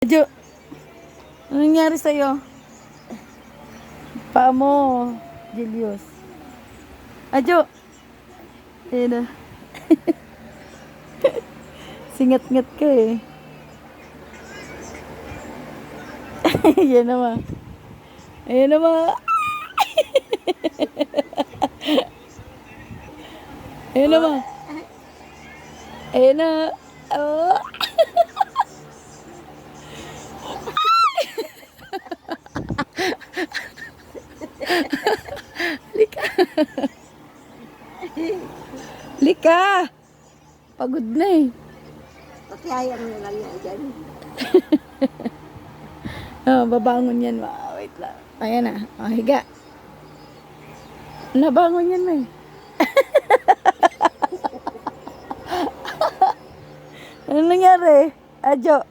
Adjo, ano nangyari sa'yo? Paa mo, Julius. Adjo! Ayun na. Singat-ngat ka eh. Yan naman. Ayan naman. Ayan naman. Ayan na. Oh. Lika. Lika. Pagod na eh. Pakiyaya mo lang yan dyan. Oh, babangon yan. Wait lang. Ayan na. Oh, higa. Nabangon yan, may. Ano nangyari? Adjo.